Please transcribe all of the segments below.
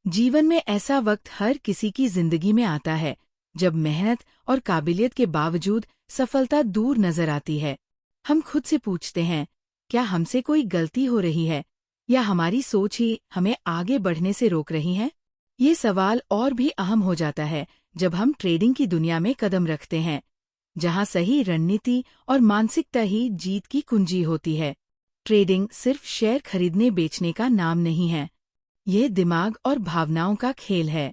जीवन में ऐसा वक्त हर किसी की जिंदगी में आता है जब मेहनत और काबिलियत के बावजूद सफलता दूर नजर आती है। हम खुद से पूछते हैं, क्या हमसे कोई गलती हो रही है या हमारी सोच ही हमें आगे बढ़ने से रोक रही है? ये सवाल और भी अहम हो जाता है जब हम ट्रेडिंग की दुनिया में कदम रखते हैं, जहां सही रणनीति और मानसिकता ही जीत की कुंजी होती है। ट्रेडिंग सिर्फ शेयर खरीदने बेचने का नाम नहीं है, ये दिमाग और भावनाओं का खेल है।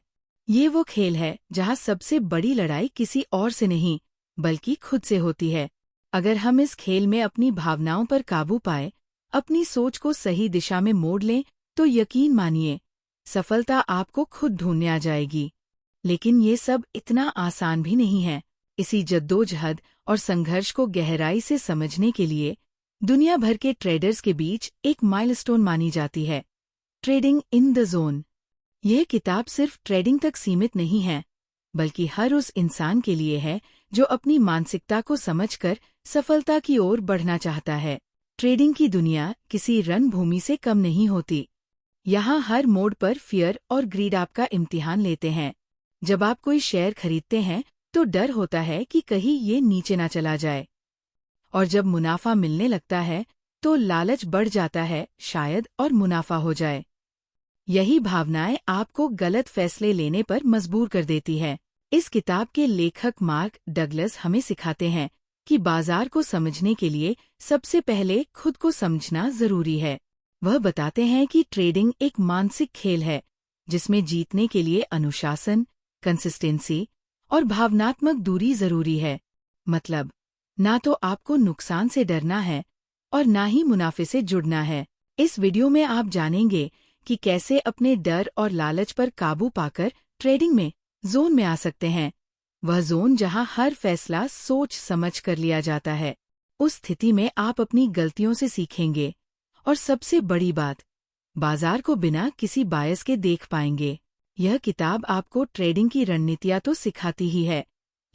ये वो खेल है जहां सबसे बड़ी लड़ाई किसी और से नहीं बल्कि खुद से होती है। अगर हम इस खेल में अपनी भावनाओं पर काबू पाए, अपनी सोच को सही दिशा में मोड़ लें, तो यकीन मानिए सफलता आपको खुद ढूंढने आ जाएगी। लेकिन ये सब इतना आसान भी नहीं है। इसी जद्दोजहद और संघर्ष को गहराई से समझने के लिए दुनिया भर के ट्रेडर्स के बीच एक माइलस्टोन मानी जाती है, ट्रेडिंग इन द जोन। यह किताब सिर्फ ट्रेडिंग तक सीमित नहीं है, बल्कि हर उस इंसान के लिए है जो अपनी मानसिकता को समझकर सफलता की ओर बढ़ना चाहता है। ट्रेडिंग की दुनिया किसी रणभूमि से कम नहीं होती। यहाँ हर मोड़ पर फियर और ग्रीड आपका इम्तिहान लेते हैं। जब आप कोई शेयर खरीदते हैं तो डर होता है कि कहीं ये नीचे ना चला जाए, और जब मुनाफा मिलने लगता है तो लालच बढ़ जाता है, शायद और मुनाफा हो जाए। यही भावनाएं आपको गलत फैसले लेने पर मजबूर कर देती है। इस किताब के लेखक मार्क डगलस हमें सिखाते हैं कि बाजार को समझने के लिए सबसे पहले खुद को समझना जरूरी है। वह बताते हैं कि ट्रेडिंग एक मानसिक खेल है जिसमें जीतने के लिए अनुशासन, कंसिस्टेंसी और भावनात्मक दूरी जरूरी है। मतलब, ना तो आपको नुकसान से डरना है और ना ही मुनाफे से जुड़ना है। इस वीडियो में आप जानेंगे कि कैसे अपने डर और लालच पर काबू पाकर ट्रेडिंग में जोन में आ सकते हैं। वह जोन जहां हर फैसला सोच समझ कर लिया जाता है। उस स्थिति में आप अपनी गलतियों से सीखेंगे और सबसे बड़ी बात, बाजार को बिना किसी बायस के देख पाएंगे। यह किताब आपको ट्रेडिंग की रणनीतियां तो सिखाती ही है,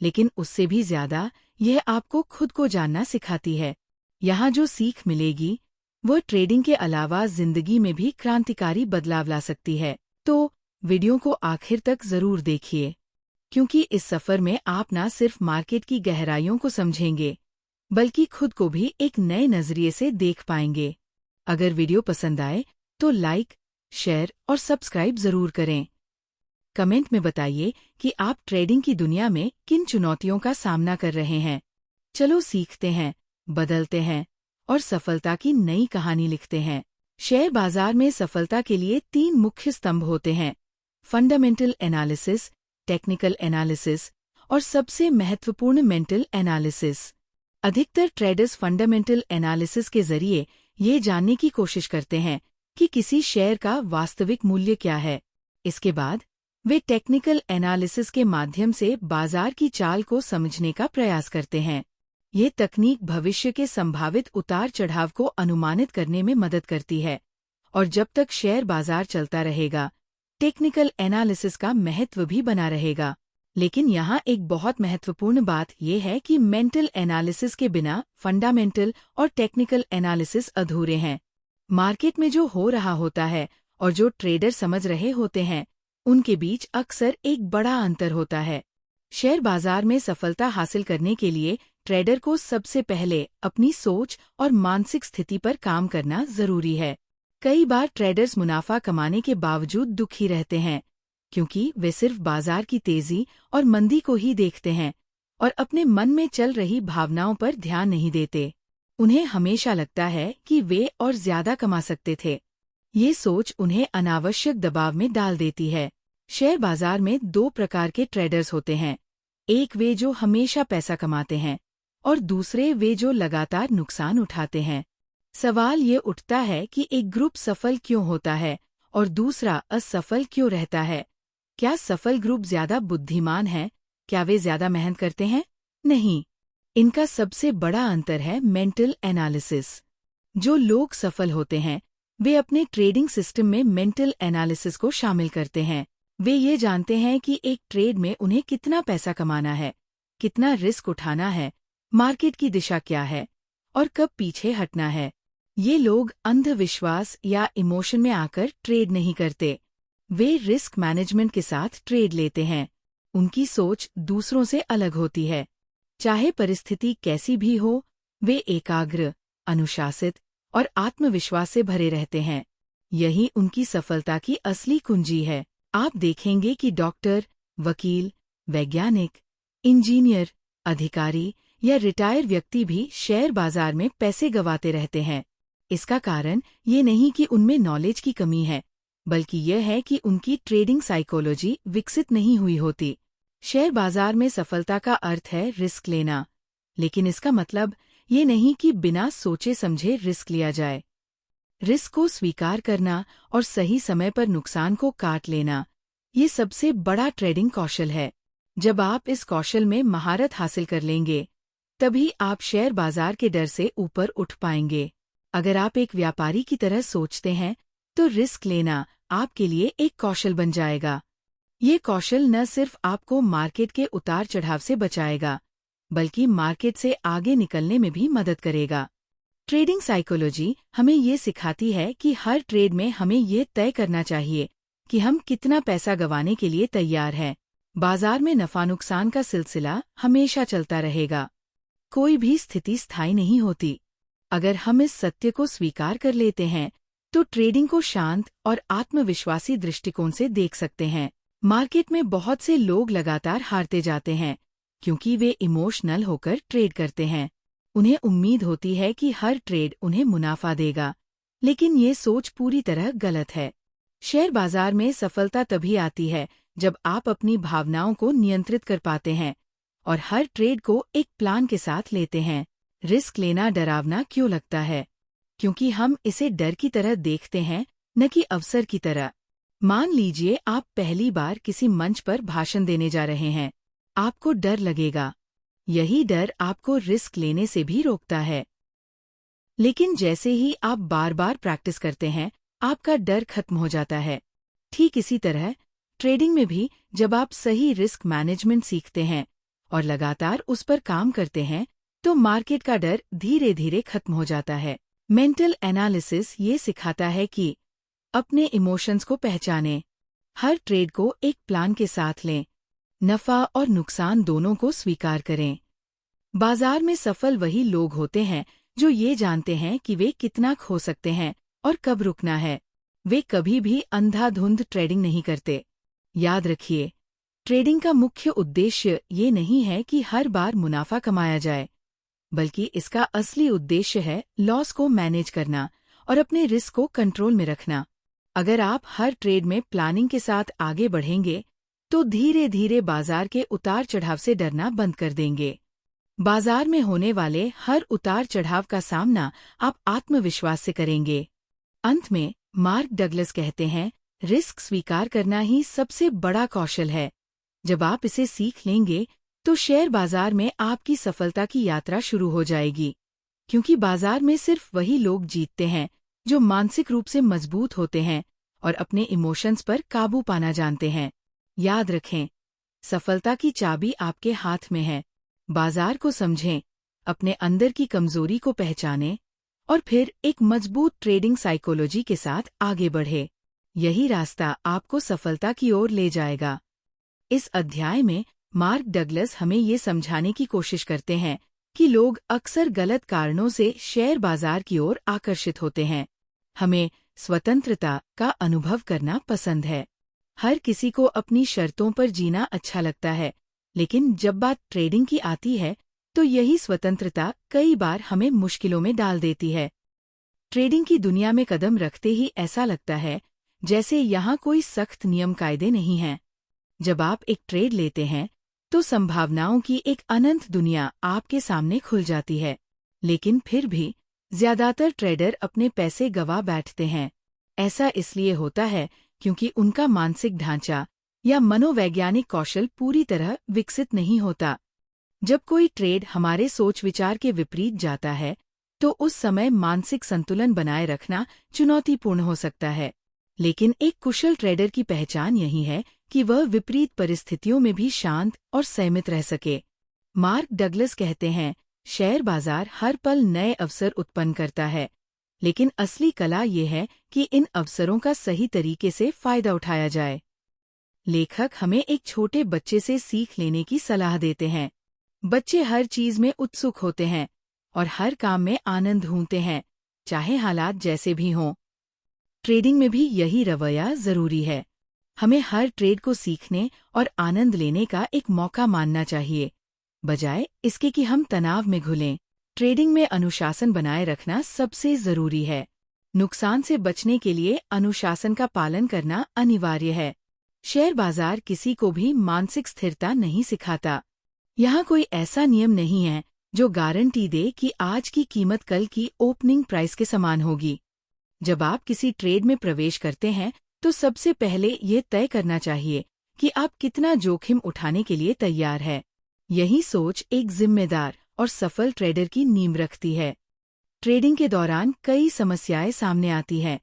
लेकिन उससे भी ज्यादा यह आपको खुद को जानना सिखाती है। यहाँ जो सीख मिलेगी वह ट्रेडिंग के अलावा जिंदगी में भी क्रांतिकारी बदलाव ला सकती है। तो वीडियो को आखिर तक जरूर देखिए, क्योंकि इस सफर में आप न सिर्फ मार्केट की गहराइयों को समझेंगे, बल्कि खुद को भी एक नए नजरिए से देख पाएंगे। अगर वीडियो पसंद आए तो लाइक, शेयर और सब्सक्राइब जरूर करें। कमेंट में बताइए कि आप ट्रेडिंग की दुनिया में किन चुनौतियों का सामना कर रहे हैं। चलो सीखते हैं, बदलते हैं और सफलता की नई कहानी लिखते हैं। शेयर बाजार में सफलता के लिए 3 मुख्य स्तंभ होते हैं: फंडामेंटल एनालिसिस, टेक्निकल एनालिसिस और सबसे महत्वपूर्ण मेंटल एनालिसिस। अधिकतर ट्रेडर्स फंडामेंटल एनालिसिस के जरिए ये जानने की कोशिश करते हैं कि किसी शेयर का वास्तविक मूल्य क्या है। इसके बाद वे टेक्निकल एनालिसिस के माध्यम से बाजार की चाल को समझने का प्रयास करते हैं। ये तकनीक भविष्य के संभावित उतार चढ़ाव को अनुमानित करने में मदद करती है, और जब तक शेयर बाजार चलता रहेगा, टेक्निकल एनालिसिस का महत्व भी बना रहेगा। लेकिन यहाँ एक बहुत महत्वपूर्ण बात यह है कि मेंटल एनालिसिस के बिना फंडामेंटल और टेक्निकल एनालिसिस अधूरे हैं। मार्केट में जो हो रहा होता है और जो ट्रेडर समझ रहे होते हैं, उनके बीच अक्सर एक बड़ा अंतर होता है। शेयर बाजार में सफलता हासिल करने के लिए ट्रेडर को सबसे पहले अपनी सोच और मानसिक स्थिति पर काम करना जरूरी है। कई बार ट्रेडर्स मुनाफा कमाने के बावजूद दुखी रहते हैं, क्योंकि वे सिर्फ बाजार की तेजी और मंदी को ही देखते हैं और अपने मन में चल रही भावनाओं पर ध्यान नहीं देते। उन्हें हमेशा लगता है कि वे और ज्यादा कमा सकते थे। ये सोच उन्हें अनावश्यक दबाव में डाल देती है। शेयर बाजार में 2 प्रकार के ट्रेडर्स होते हैं। एक वे जो हमेशा पैसा कमाते हैं और दूसरे वे जो लगातार नुकसान उठाते हैं। सवाल ये उठता है कि एक ग्रुप सफल क्यों होता है और दूसरा असफल क्यों रहता है? क्या सफल ग्रुप ज्यादा बुद्धिमान है? क्या वे ज्यादा मेहनत करते हैं? नहीं। इनका सबसे बड़ा अंतर है मेंटल एनालिसिस। जो लोग सफल होते हैं वे अपने ट्रेडिंग सिस्टम में मेंटल एनालिसिस को शामिल करते हैं। वे ये जानते हैं कि एक ट्रेड में उन्हें कितना पैसा कमाना है, कितना रिस्क उठाना है, मार्केट की दिशा क्या है और कब पीछे हटना है। ये लोग अंधविश्वास या इमोशन में आकर ट्रेड नहीं करते। वे रिस्क मैनेजमेंट के साथ ट्रेड लेते हैं। उनकी सोच दूसरों से अलग होती है। चाहे परिस्थिति कैसी भी हो, वे एकाग्र, अनुशासित और आत्मविश्वास से भरे रहते हैं। यही उनकी सफलता की असली कुंजी है। आप देखेंगे कि डॉक्टर, वकील, वैज्ञानिक, इंजीनियर, अधिकारी या रिटायर व्यक्ति भी शेयर बाजार में पैसे गंवाते रहते हैं। इसका कारण ये नहीं कि उनमें नॉलेज की कमी है, बल्कि यह है कि उनकी ट्रेडिंग साइकोलॉजी विकसित नहीं हुई होती। शेयर बाजार में सफलता का अर्थ है रिस्क लेना, लेकिन इसका मतलब ये नहीं कि बिना सोचे समझे रिस्क लिया जाए। रिस्क को स्वीकार करना और सही समय पर नुकसान को काट लेना, ये सबसे बड़ा ट्रेडिंग कौशल है। जब आप इस कौशल में महारत हासिल कर लेंगे, तभी आप शेयर बाजार के डर से ऊपर उठ पाएंगे। अगर आप एक व्यापारी की तरह सोचते हैं, तो रिस्क लेना आपके लिए एक कौशल बन जाएगा। ये कौशल न सिर्फ आपको मार्केट के उतार चढ़ाव से बचाएगा, बल्कि मार्केट से आगे निकलने में भी मदद करेगा। ट्रेडिंग साइकोलॉजी हमें ये सिखाती है कि हर ट्रेड में हमें ये तय करना चाहिए कि हम कितना पैसा गंवाने के लिए तैयार हैं। बाजार में नफा नुकसान का सिलसिला हमेशा चलता रहेगा। कोई भी स्थिति स्थायी नहीं होती। अगर हम इस सत्य को स्वीकार कर लेते हैं, तो ट्रेडिंग को शांत और आत्मविश्वासी दृष्टिकोण से देख सकते हैं। मार्केट में बहुत से लोग लगातार हारते जाते हैं, क्योंकि वे इमोशनल होकर ट्रेड करते हैं। उन्हें उम्मीद होती है कि हर ट्रेड उन्हें मुनाफा देगा, लेकिन ये सोच पूरी तरह गलत है। शेयर बाजार में सफलता तभी आती है जब आप अपनी भावनाओं को नियंत्रित कर पाते हैं और हर ट्रेड को एक प्लान के साथ लेते हैं। रिस्क लेना डरावना क्यों लगता है? क्योंकि हम इसे डर की तरह देखते हैं, न कि अवसर की तरह। मान लीजिए आप पहली बार किसी मंच पर भाषण देने जा रहे हैं। आपको डर लगेगा। यही डर आपको रिस्क लेने से भी रोकता है। लेकिन जैसे ही आप बार बार प्रैक्टिस करते हैं, आपका डर खत्म हो जाता है। ठीक इसी तरह ट्रेडिंग में भी जब आप सही रिस्क मैनेजमेंट सीखते हैं और लगातार उस पर काम करते हैं, तो मार्केट का डर धीरे धीरे खत्म हो जाता है। मेंटल एनालिसिस ये सिखाता है कि अपने इमोशंस को पहचानें, हर ट्रेड को एक प्लान के साथ लें, नफा और नुकसान दोनों को स्वीकार करें। बाजार में सफल वही लोग होते हैं जो ये जानते हैं कि वे कितना खो सकते हैं और कब रुकना है। वे कभी भी अंधाधुंध ट्रेडिंग नहीं करते। याद रखिए, ट्रेडिंग का मुख्य उद्देश्य ये नहीं है कि हर बार मुनाफा कमाया जाए, बल्कि इसका असली उद्देश्य है लॉस को मैनेज करना और अपने रिस्क को कंट्रोल में रखना। अगर आप हर ट्रेड में प्लानिंग के साथ आगे बढ़ेंगे, तो धीरे धीरे बाजार के उतार चढ़ाव से डरना बंद कर देंगे। बाजार में होने वाले हर उतार चढ़ाव का सामना आप आत्मविश्वास से करेंगे। अंत में मार्क डगलस कहते हैं, रिस्क स्वीकार करना ही सबसे बड़ा कौशल है। जब आप इसे सीख लेंगे, तो शेयर बाजार में आपकी सफलता की यात्रा शुरू हो जाएगी। क्योंकि बाजार में सिर्फ वही लोग जीतते हैं जो मानसिक रूप से मजबूत होते हैं और अपने इमोशंस पर काबू पाना जानते हैं। याद रखें, सफलता की चाबी आपके हाथ में है। बाजार को समझें, अपने अंदर की कमजोरी को पहचानें और फिर एक मजबूत ट्रेडिंग साइकोलॉजी के साथ आगे बढ़े। यही रास्ता आपको सफलता की ओर ले जाएगा। इस अध्याय में मार्क डगलस हमें ये समझाने की कोशिश करते हैं कि लोग अक्सर गलत कारणों से शेयर बाजार की ओर आकर्षित होते हैं। हमें स्वतंत्रता का अनुभव करना पसंद है। हर किसी को अपनी शर्तों पर जीना अच्छा लगता है, लेकिन जब बात ट्रेडिंग की आती है, तो यही स्वतंत्रता कई बार हमें मुश्किलों में डाल देती है। ट्रेडिंग की दुनिया में कदम रखते ही ऐसा लगता है जैसे यहाँ कोई सख्त नियम कायदे नहीं हैं। जब आप एक ट्रेड लेते हैं, तो संभावनाओं की एक अनंत दुनिया आपके सामने खुल जाती है। लेकिन फिर भी ज्यादातर ट्रेडर अपने पैसे गंवा बैठते हैं। ऐसा इसलिए होता है क्योंकि उनका मानसिक ढांचा या मनोवैज्ञानिक कौशल पूरी तरह विकसित नहीं होता। जब कोई ट्रेड हमारे सोच विचार के विपरीत जाता है, तो उस समय मानसिक संतुलन बनाए रखना चुनौतीपूर्ण हो सकता है। लेकिन एक कुशल ट्रेडर की पहचान यही है कि वह विपरीत परिस्थितियों में भी शांत और संयमित रह सके। मार्क डगलस कहते हैं, शेयर बाजार हर पल नए अवसर उत्पन्न करता है, लेकिन असली कला ये है कि इन अवसरों का सही तरीके से फायदा उठाया जाए। लेखक हमें एक छोटे बच्चे से सीख लेने की सलाह देते हैं। बच्चे हर चीज में उत्सुक होते हैं और हर काम में आनंद ढूंढते हैं, चाहे हालात जैसे भी हों। ट्रेडिंग में भी यही रवैया जरूरी है। हमें हर ट्रेड को सीखने और आनंद लेने का एक मौका मानना चाहिए, बजाय इसके कि हम तनाव में घुलें। ट्रेडिंग में अनुशासन बनाए रखना सबसे जरूरी है। नुकसान से बचने के लिए अनुशासन का पालन करना अनिवार्य है। शेयर बाजार किसी को भी मानसिक स्थिरता नहीं सिखाता। यहाँ कोई ऐसा नियम नहीं है जो गारंटी दे कि आज की कीमत कल की ओपनिंग प्राइस के समान होगी। जब आप किसी ट्रेड में प्रवेश करते हैं तो सबसे पहले ये तय करना चाहिए कि आप कितना जोखिम उठाने के लिए तैयार है। यही सोच एक जिम्मेदार और सफल ट्रेडर की नींव रखती है। ट्रेडिंग के दौरान कई समस्याएं सामने आती हैं,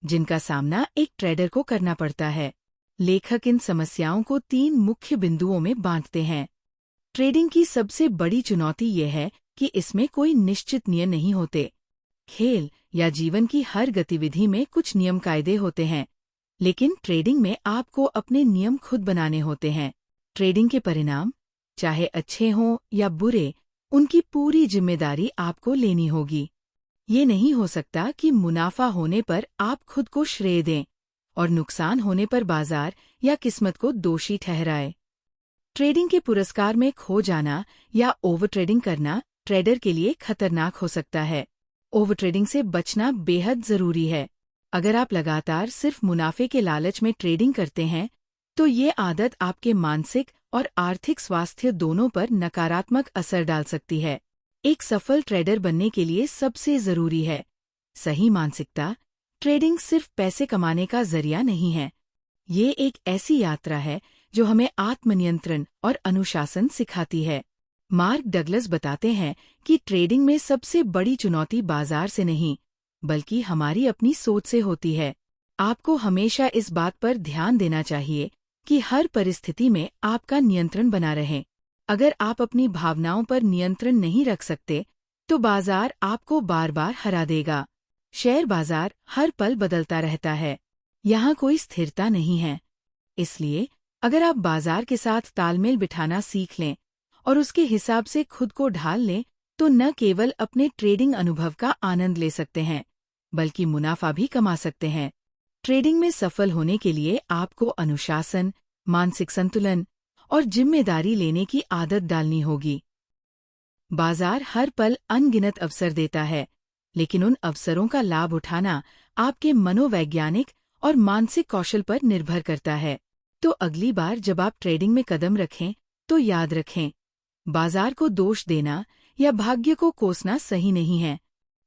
जिनका सामना एक ट्रेडर को करना पड़ता है। लेखक इन समस्याओं को 3 मुख्य बिंदुओं में बांटते हैं। ट्रेडिंग की सबसे बड़ी चुनौती ये है कि इसमें कोई निश्चित नियम नहीं होते। खेल या जीवन की हर गतिविधि में कुछ नियम कायदे होते हैं, लेकिन ट्रेडिंग में आपको अपने नियम खुद बनाने होते हैं। ट्रेडिंग के परिणाम, चाहे अच्छे हों या बुरे, उनकी पूरी जिम्मेदारी आपको लेनी होगी। ये नहीं हो सकता कि मुनाफा होने पर आप खुद को श्रेय दें और नुकसान होने पर बाजार या किस्मत को दोषी ठहराए। ट्रेडिंग के पुरस्कार में खो जाना या ओवर ट्रेडिंग करना ट्रेडर के लिए खतरनाक हो सकता है। ओवर ट्रेडिंग से बचना बेहद जरूरी है। अगर आप लगातार सिर्फ मुनाफे के लालच में ट्रेडिंग करते हैं, तो ये आदत आपके मानसिक और आर्थिक स्वास्थ्य दोनों पर नकारात्मक असर डाल सकती है। एक सफल ट्रेडर बनने के लिए सबसे जरूरी है सही मानसिकता। ट्रेडिंग सिर्फ पैसे कमाने का जरिया नहीं है। ये एक ऐसी यात्रा है जो हमें आत्मनियंत्रण और अनुशासन सिखाती है। मार्क डगलस बताते हैं कि ट्रेडिंग में सबसे बड़ी चुनौती बाजार से नहीं, बल्कि हमारी अपनी सोच से होती है। आपको हमेशा इस बात पर ध्यान देना चाहिए कि हर परिस्थिति में आपका नियंत्रण बना रहे। अगर आप अपनी भावनाओं पर नियंत्रण नहीं रख सकते, तो बाजार आपको बार बार हरा देगा। शेयर बाजार हर पल बदलता रहता है। यहाँ कोई स्थिरता नहीं है। इसलिए अगर आप बाजार के साथ तालमेल बिठाना सीख लें और उसके हिसाब से खुद को ढाल लें, तो न केवल अपने ट्रेडिंग अनुभव का आनंद ले सकते हैं, बल्कि मुनाफा भी कमा सकते हैं। ट्रेडिंग में सफल होने के लिए आपको अनुशासन, मानसिक संतुलन और जिम्मेदारी लेने की आदत डालनी होगी। बाजार हर पल अनगिनत अवसर देता है, लेकिन उन अवसरों का लाभ उठाना आपके मनोवैज्ञानिक और मानसिक कौशल पर निर्भर करता है। तो अगली बार जब आप ट्रेडिंग में कदम रखें, तो याद रखें, बाजार को दोष देना या भाग्य को कोसना सही नहीं है।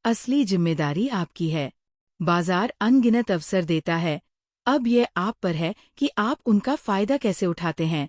असली जिम्मेदारी आपकी है। बाजार अनगिनत अवसर देता है, अब यह आप पर है कि आप उनका फायदा कैसे उठाते हैं।